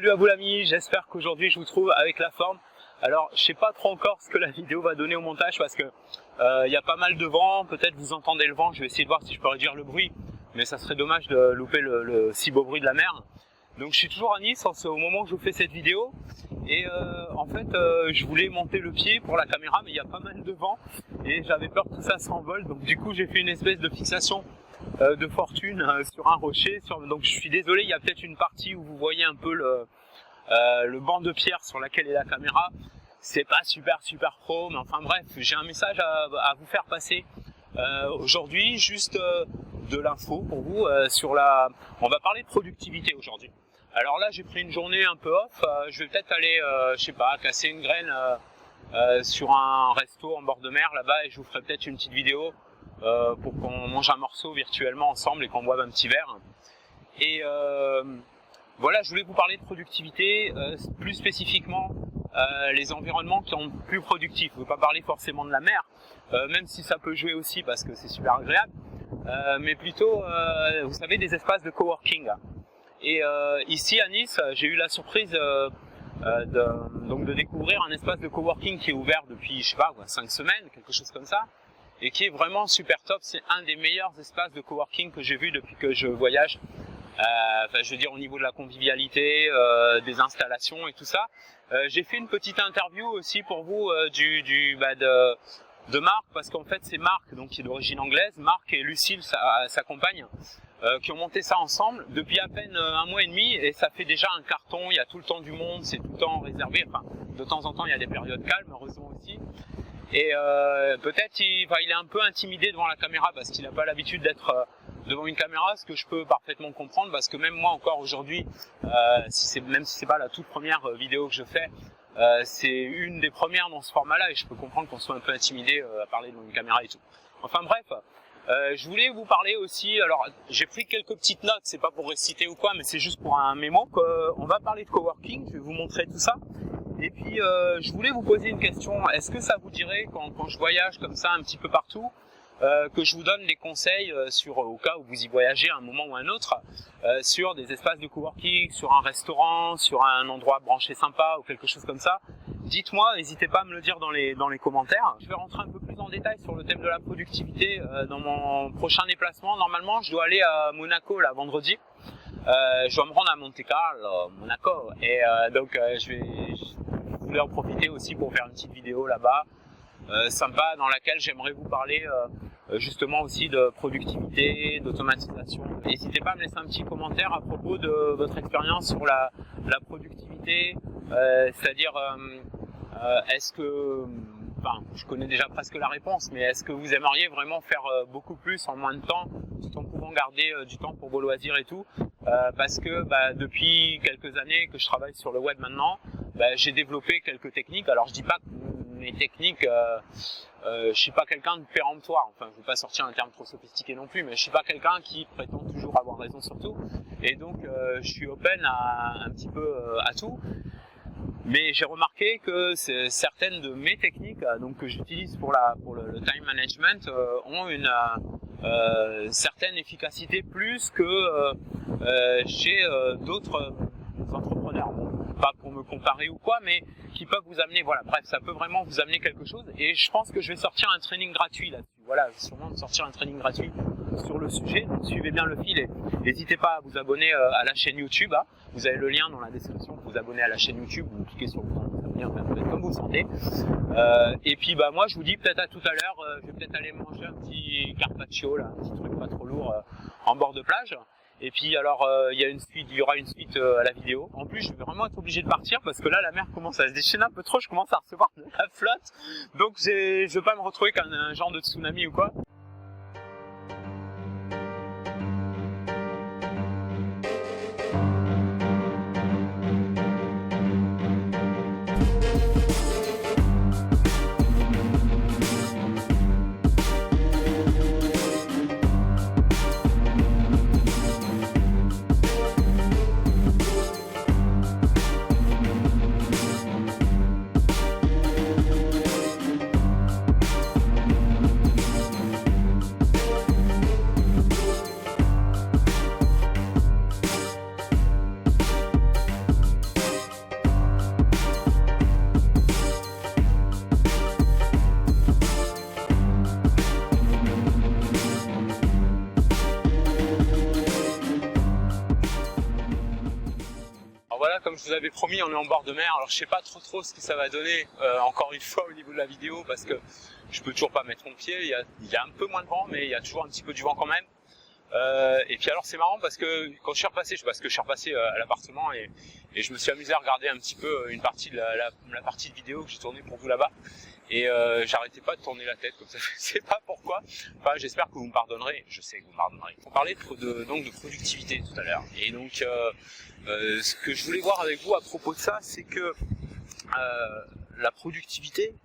Salut à vous l'ami, j'espère qu'aujourd'hui je vous trouve avec la forme. Alors je sais pas trop encore ce que la vidéo va donner au montage parce que y a pas mal de vent, peut-être vous entendez le vent, je vais essayer de voir si je peux réduire le bruit, mais ça serait dommage de louper le si beau bruit de la mer. Donc je suis toujours à Nice au moment où je vous fais cette vidéo et en fait je voulais monter le pied pour la caméra mais il y a pas mal de vent et j'avais peur que tout ça s'envole, donc du coup j'ai fait une espèce de fixation de fortune sur un rocher, donc je suis désolé, il y a peut-être une partie où vous voyez un peu le banc de pierre sur laquelle est la caméra. C'est pas super pro, mais enfin bref, j'ai un message à vous faire passer aujourd'hui, juste de l'info pour vous on va parler de productivité aujourd'hui. Alors là j'ai pris une journée un peu off, je vais peut-être aller je sais pas, casser une graine sur un resto en bord de mer là-bas et je vous ferai peut-être une petite vidéo pour qu'on mange un morceau virtuellement ensemble et qu'on boive un petit verre. Et voilà, je voulais vous parler de productivité, plus spécifiquement les environnements qui sont plus productifs. Je ne veux pas parler forcément de la mer, même si ça peut jouer aussi parce que c'est super agréable, mais plutôt, vous savez, des espaces de coworking. Et ici à Nice, j'ai eu la surprise de découvrir un espace de coworking qui est ouvert depuis, je sais pas, 5 semaines, quelque chose comme ça, et qui est vraiment super top. C'est un des meilleurs espaces de coworking que j'ai vu depuis que je voyage. Je veux dire au niveau de la convivialité, des installations et tout ça. J'ai fait une petite interview aussi pour vous de Marc, parce qu'en fait c'est Marc, donc qui est d'origine anglaise, Marc et Lucille, sa compagne, qui ont monté ça ensemble depuis à peine un mois et demi, et ça fait déjà un carton. Il y a tout le temps du monde, c'est tout le temps réservé, enfin de temps en temps il y a des périodes calmes, heureusement aussi. Et peut-être il est un peu intimidé devant la caméra parce qu'il n'a pas l'habitude d'être devant une caméra, ce que je peux parfaitement comprendre, parce que même moi encore aujourd'hui, même si c'est pas la toute première vidéo que je fais, c'est une des premières dans ce format-là et je peux comprendre qu'on soit un peu intimidé à parler devant une caméra et tout. Enfin bref, je voulais vous parler aussi, alors j'ai pris quelques petites notes, c'est pas pour réciter ou quoi, mais c'est juste pour un mémo, on va parler de coworking, je vais vous montrer tout ça. Et puis je voulais vous poser une question, est-ce que ça vous dirait quand je voyage comme ça un petit peu partout, que je vous donne des conseils au cas où vous y voyagez à un moment ou un autre, sur des espaces de coworking, sur un restaurant, sur un endroit branché sympa ou quelque chose comme ça. Dites-moi, n'hésitez pas à me le dire dans les commentaires. Je vais rentrer un peu plus en détail sur le thème de la productivité dans mon prochain déplacement. Normalement, je dois aller à Monaco là vendredi. Je dois me rendre à Monte Carlo, Monaco, et donc je voulais en profiter aussi pour faire une petite vidéo là-bas, sympa, dans laquelle j'aimerais vous parler justement aussi de productivité, d'automatisation. N'hésitez pas à me laisser un petit commentaire à propos de votre expérience sur la productivité, c'est-à-dire est-ce que, enfin, je connais déjà presque la réponse, mais est-ce que vous aimeriez vraiment faire beaucoup plus en moins de temps, tout en pouvant garder du temps pour vos loisirs et tout, parce que depuis quelques années que je travaille sur le web maintenant, j'ai développé quelques techniques. Alors je dis pas que mes techniques, je suis pas quelqu'un de péremptoire, enfin je veux pas sortir un terme trop sophistiqué non plus, mais je suis pas quelqu'un qui prétend toujours avoir raison sur tout, et donc je suis open à un petit peu à tout. Mais j'ai remarqué que certaines de mes techniques, donc que j'utilise pour le time management, ont une certaine efficacité plus que chez d'autres entrepreneurs. Pas pour me comparer ou quoi, mais qui peuvent vous amener, voilà, bref, ça peut vraiment vous amener quelque chose. Et je pense que je vais sortir un training gratuit là-dessus. Voilà, je vais sûrement sortir un training gratuit sur le sujet. Donc suivez bien le fil et n'hésitez pas à vous abonner à la chaîne YouTube. Vous avez le lien dans la description pour vous abonner à la chaîne YouTube. Vous cliquez sur le bouton de s'abonner, enfin, comme vous le sentez. Et puis moi je vous dis peut-être à tout à l'heure. Je vais peut-être aller manger un petit carpaccio là, un petit truc pas trop lourd en bord de plage. Et puis alors il y aura une suite à la vidéo. En plus je vais vraiment être obligé de partir parce que là la mer commence à se déchaîner un peu trop, je commence à recevoir de la flotte. Donc je veux pas me retrouver comme un genre de tsunami ou quoi. là, comme je vous avais promis, on est en bord de mer. Alors je sais pas trop ce que ça va donner, encore une fois au niveau de la vidéo, parce que je peux toujours pas mettre mon pied. Il y a un peu moins de vent, mais il y a toujours un petit peu du vent quand même. Et puis alors c'est marrant parce que quand je suis repassé, à l'appartement et je me suis amusé à regarder un petit peu une partie de la partie de vidéo que j'ai tournée pour vous là-bas. Et j'arrêtais pas de tourner la tête comme ça, je sais pas pourquoi. Enfin, j'espère que vous me pardonnerez. Je sais que vous me pardonnerez. On parlait donc de productivité tout à l'heure. Et donc, ce que je voulais voir avec vous à propos de ça, c'est que la productivité,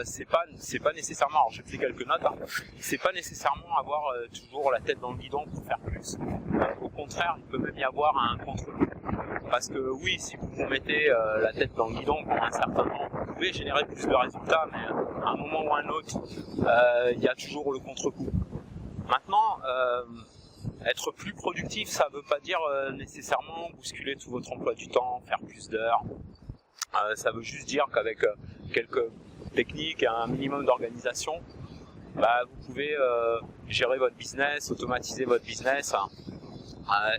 c'est pas nécessairement. Alors, j'ai pris quelques notes. Hein, c'est pas nécessairement avoir toujours la tête dans le guidon pour faire plus. Au contraire, il peut même y avoir un contre-coup. Parce que oui, si vous vous mettez la tête dans le guidon pendant un certain temps, vous pouvez générer plus de résultats, mais à un moment ou à un autre, il y a toujours le contre-coup. Maintenant, être plus productif, ça ne veut pas dire nécessairement bousculer tout votre emploi du temps, faire plus d'heures. Ça veut juste dire qu'avec quelques techniques et un minimum d'organisation, vous pouvez gérer votre business, automatiser votre business,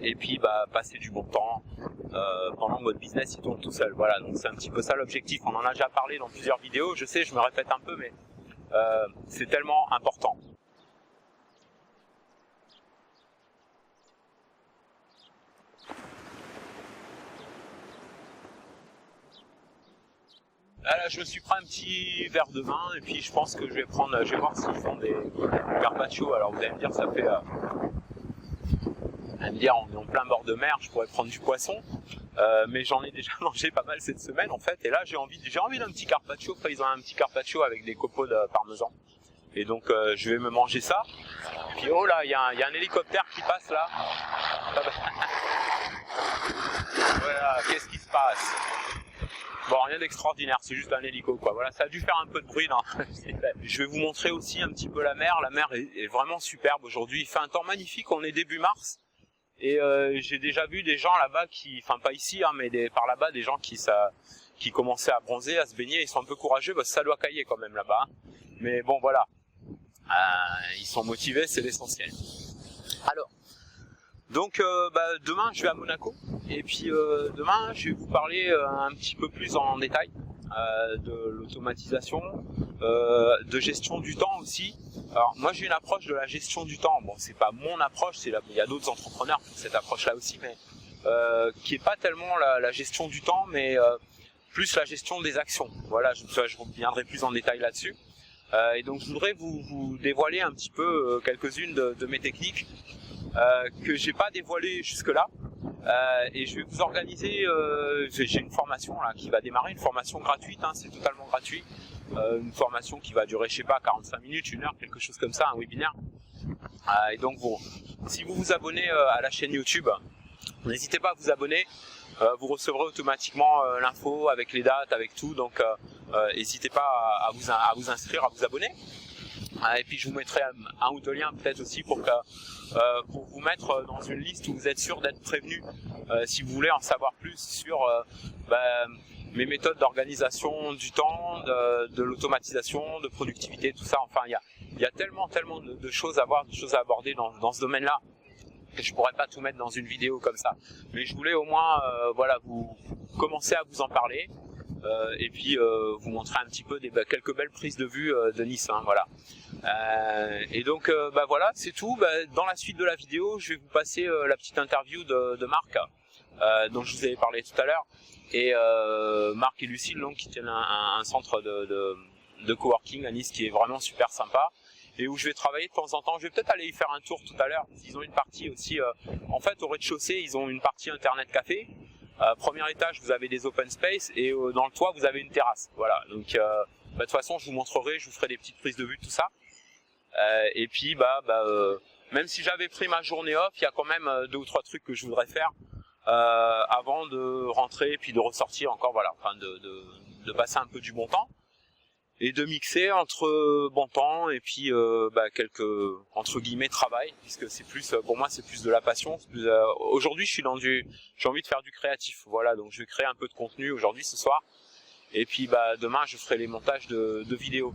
et puis passer du bon temps pendant que votre business il tourne tout seul. Voilà, donc c'est un petit peu ça l'objectif. On en a déjà parlé dans plusieurs vidéos, je sais, je me répète un peu, mais c'est tellement important. Là, je me suis pris un petit verre de vin et puis je pense que je vais voir s'ils font des carpaccio. Alors vous allez me dire, ça fait on est en plein bord de mer, je pourrais prendre du poisson, mais j'en ai déjà mangé pas mal cette semaine en fait, et là j'ai envie d'un petit carpaccio. Enfin, ils ont un petit carpaccio avec des copeaux de parmesan, et donc je vais me manger ça. Puis oh là, il y a un hélicoptère qui passe là. Voilà, qu'est-ce qui se passe? Bon, rien d'extraordinaire, c'est juste un hélico quoi. Voilà, ça a dû faire un peu de bruit. Non. Je vais vous montrer aussi un petit peu la mer. La mer est vraiment superbe aujourd'hui. Il fait un temps magnifique, on est début mars. Et j'ai déjà vu des gens là-bas enfin pas ici, hein, mais par là-bas, des gens qui commençaient à bronzer, à se baigner. Ils sont un peu courageux parce que ça doit cailler quand même là-bas. Mais bon, voilà. Ils sont motivés, c'est l'essentiel. Alors, donc demain je vais à Monaco. Et puis demain je vais vous parler un petit peu plus en détail de l'automatisation, de gestion du temps aussi. Alors moi j'ai une approche de la gestion du temps. Bon, c'est pas mon approche, il y a d'autres entrepreneurs qui ont cette approche-là aussi, mais qui est pas tellement la gestion du temps, mais plus la gestion des actions. Voilà, je reviendrai plus en détail là-dessus. Et donc je voudrais vous dévoiler un petit peu quelques-unes de mes techniques que j'ai pas dévoilées jusque-là. Et je vais vous organiser, j'ai une formation là qui va démarrer, une formation gratuite, hein, c'est totalement gratuit, une formation qui va durer, je sais pas, 45 minutes, 1 heure, quelque chose comme ça, un webinaire. Et donc si vous vous abonnez à la chaîne YouTube, n'hésitez pas à vous abonner, vous recevrez automatiquement l'info avec les dates, avec tout, donc n'hésitez pas à vous inscrire, à vous abonner. Et puis je vous mettrai un ou deux liens peut-être aussi pour vous mettre dans une liste où vous êtes sûr d'être prévenu si vous voulez en savoir plus sur mes méthodes d'organisation du temps, de l'automatisation, de productivité, tout ça. Enfin, il y a tellement de choses à voir, de choses à aborder dans ce domaine-là que je pourrais pas tout mettre dans une vidéo comme ça. Mais je voulais au moins vous commencer à vous en parler. Et puis vous montrer un petit peu quelques belles prises de vue de Nice, hein, voilà. Et donc voilà, c'est tout. Dans la suite de la vidéo, je vais vous passer la petite interview de Marc, dont je vous avais parlé tout à l'heure, et Marc et Lucille, donc, qui tiennent un centre de coworking à Nice qui est vraiment super sympa, et où je vais travailler de temps en temps. Je vais peut-être aller y faire un tour tout à l'heure. Ils ont une partie aussi, en fait au rez-de-chaussée, ils ont une partie internet café. Premier étage, vous avez des open space, et dans le toit, vous avez une terrasse. Voilà. Donc, de toute façon, je vous montrerai, je vous ferai des petites prises de vue, tout ça. Et puis, même si j'avais pris ma journée off, il y a quand même 2 ou 3 trucs que je voudrais faire avant de rentrer, puis de ressortir encore. Voilà. Enfin, de passer un peu du bon temps et de mixer entre bon temps et puis quelques entre guillemets travail, puisque c'est plus pour moi c'est plus de la passion. Aujourd'hui j'ai envie de faire du créatif, voilà, donc je vais créer un peu de contenu aujourd'hui, ce soir, et puis demain je ferai les montages de vidéos.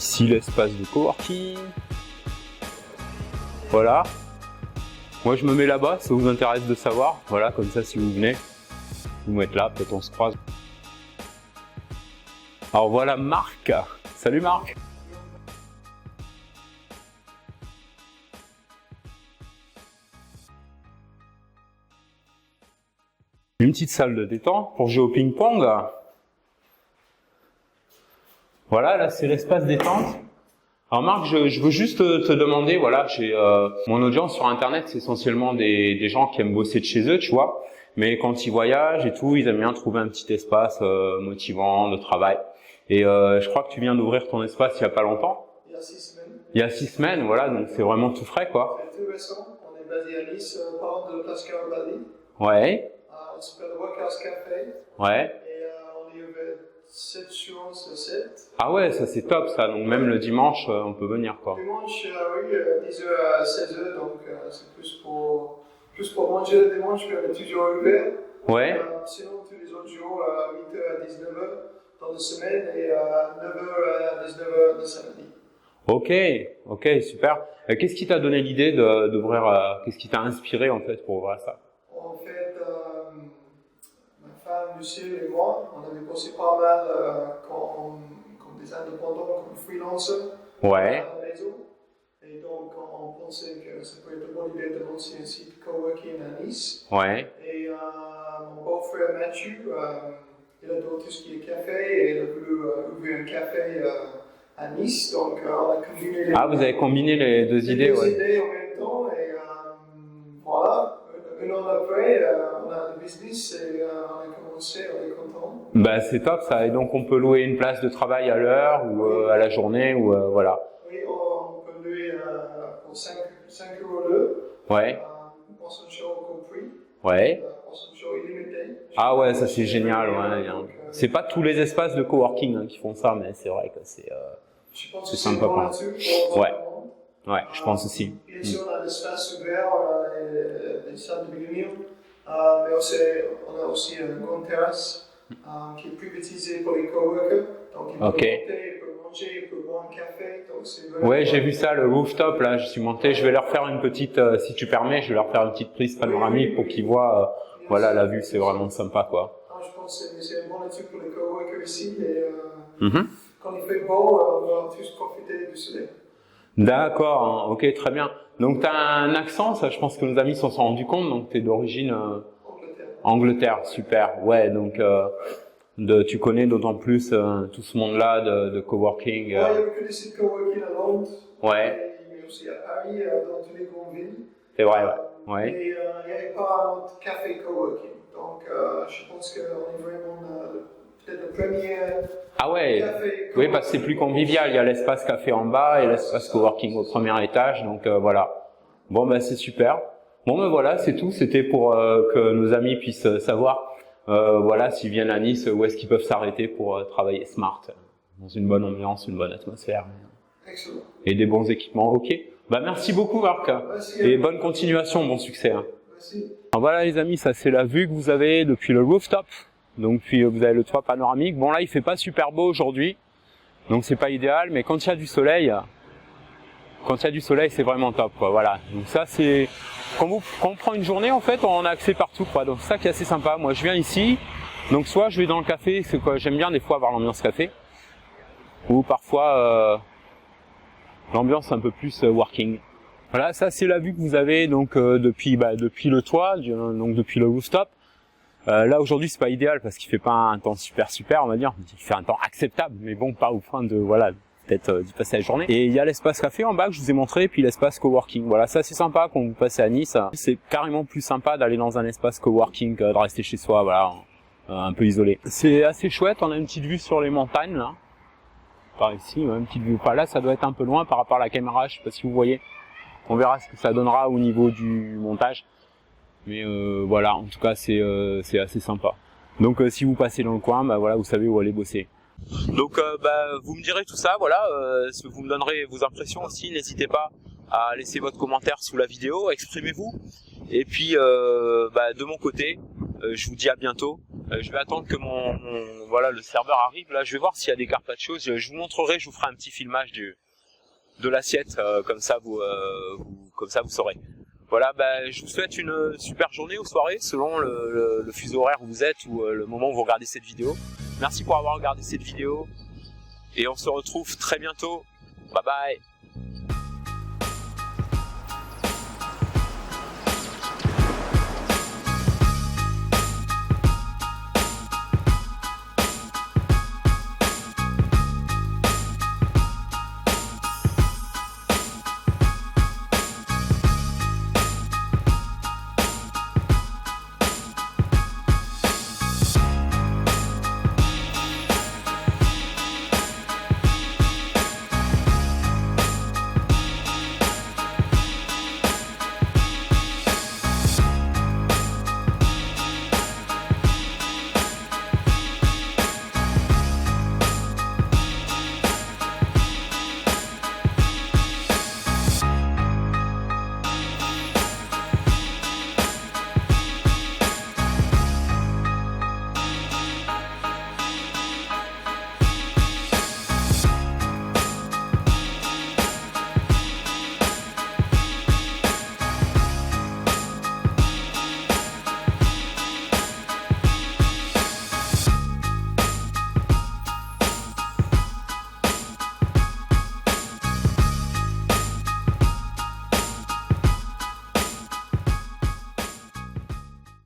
Ici l'espace de coworking. Voilà. Moi je me mets là-bas, ça vous intéresse de savoir. Voilà, comme ça si vous venez, vous mettre là, peut-être on se croise. Alors voilà Marc. Salut Marc. Une petite salle de détente pour jouer au ping-pong. Voilà, là c'est l'espace détente. Alors Marc, je veux juste te demander, voilà, j'ai mon audience sur internet, c'est essentiellement des gens qui aiment bosser de chez eux, tu vois. Mais quand ils voyagent et tout, ils aiment bien trouver un petit espace motivant de travail. Et je crois que tu viens d'ouvrir ton espace il y a pas longtemps. Il y a 6 semaines. Il y a 6 semaines, voilà, donc c'est vraiment tout frais, quoi. C'est tout récent. On est basé à Nice, par de Place Garibaldi. Ouais. On s'appelle Workhouse Café. Ouais. Et on est ouvert 7 jours sur 7. Ah ouais, ça c'est top ça, donc même le dimanche on peut venir quoi. Dimanche, oui, 10h à 16h, donc c'est plus pour manger le dimanche, mais on est toujours ouvert. Ouais. Sinon, tous les autres jours, 8h à 19h dans la semaine et 9h à 19h le samedi. Ok, super. Qu'est-ce qui t'a donné l'idée d'ouvrir, qu'est-ce qui t'a inspiré en fait pour ouvrir ça? En fait, ma femme Lucille et moi, on avait bossé pas mal comme des indépendants, comme freelancers Ouais. à la maison. Et donc, on pensait que ça pouvait être une bonne idée de lancer un site coworking à Nice. Ouais. Et mon beau-frère Mathieu, il adore tout ce qui est café et il a voulu ouvrir un café à Nice. Donc, on a combiné les vous avez combiné les deux idées, deux ouais. idées en même temps. Et voilà, un an après, on a le business et on a commencé, on est content. Bah c'est top ça, et donc on peut louer une place de travail à l'heure ou à la journée ou voilà. Oui, on peut louer pour 5 € l'heure. Ouais. Person show compris. Ouais. Person show illimité. Ah ouais, ça c'est génial, ouais. C'est pas tous les espaces de coworking qui font ça, mais c'est vrai que c'est sympa. Ouais. Ouais, je pense aussi. Bien sûr, on a l'espace ouvert, on a les salles de réunion, mais aussi, on a aussi une grande terrasse qui est privatisée pour les coworkers. Donc, ils peuvent monter, ils peuvent manger, ils peuvent boire un café. Donc c'est vraiment... Ouais, j'ai vu ça, le rooftop, là, je suis monté. Je vais leur faire une petite, si tu permets, je vais leur faire une petite prise panoramique pour qu'ils voient, voilà, la vue, c'est vraiment sympa, quoi. Je pense que c'est un bon atout pour les coworkers ici. Et, Mm-hmm. Quand il fait beau, on va tous profiter du soleil. D'accord, ok, très bien. Donc tu as un accent, ça je pense que nos amis s'en sont rendus compte, donc tu es d'origine Angleterre, super. Ouais, donc tu connais d'autant plus tout ce monde-là de coworking. Ouais, il y avait que des sites coworking à Londres. Ouais. Mais aussi à Paris, dans toutes les grandes villes. C'est vrai, ouais. Ouais. Et il n'y avait pas un autre café coworking. Donc je pense qu'on est vraiment peut-être le premier ah ouais, café. Oui, parce que c'est plus convivial. Il y a l'espace café en bas et l'espace coworking au premier étage. Donc voilà. Bon, ben c'est super. Bon, ben voilà, c'est tout. C'était pour que nos amis puissent savoir, voilà, s'ils viennent à Nice, où est-ce qu'ils peuvent s'arrêter pour travailler smart, dans une bonne ambiance, une bonne atmosphère. Excellent. Et des bons équipements. Ok. Bah merci beaucoup Marc. Merci. Et bonne continuation, bon succès. Hein. Merci. Alors voilà les amis, ça c'est la vue que vous avez depuis le rooftop. Donc puis vous avez le toit panoramique. Bon là il fait pas super beau aujourd'hui, donc c'est pas idéal, mais quand il y a du soleil, c'est vraiment top quoi. Voilà. Donc ça c'est quand on prend une journée en fait, on a accès partout quoi. Donc c'est ça qui est assez sympa. Moi je viens ici, donc soit je vais dans le café, c'est quoi, j'aime bien des fois avoir l'ambiance café, ou parfois l'ambiance un peu plus working. Voilà, ça c'est la vue que vous avez donc depuis le toit, donc depuis le rooftop. Là aujourd'hui c'est pas idéal parce qu'il fait pas un temps super, on va dire. Il fait un temps acceptable, mais bon, pas au point de voilà peut-être d'y passer la journée. Et il y a l'espace café en bas que je vous ai montré, puis l'espace coworking. Voilà, ça c'est sympa quand vous passez à Nice. C'est carrément plus sympa d'aller dans un espace coworking que de rester chez soi, voilà, un peu isolé. C'est assez chouette. On a une petite vue sur les montagnes là. Par ici, une petite vue. Pas là, ça doit être un peu loin par rapport à la caméra. Je sais pas si vous voyez. On verra ce que ça donnera au niveau du montage. Mais voilà, en tout cas c'est assez sympa. Donc si vous passez dans le coin, bah voilà, vous savez où aller bosser. Donc vous me direz tout ça, voilà, vous me donnerez vos impressions aussi, n'hésitez pas à laisser votre commentaire sous la vidéo, exprimez-vous. Et puis de mon côté, je vous dis à bientôt. Je vais attendre que voilà, le serveur arrive. Là, je vais voir s'il y a des carpaccios. Je vous montrerai, je vous ferai un petit filmage de l'assiette, comme ça vous saurez. Voilà, je vous souhaite une super journée ou soirée selon le fuseau horaire où vous êtes ou le moment où vous regardez cette vidéo. Merci pour avoir regardé cette vidéo et on se retrouve très bientôt. Bye bye.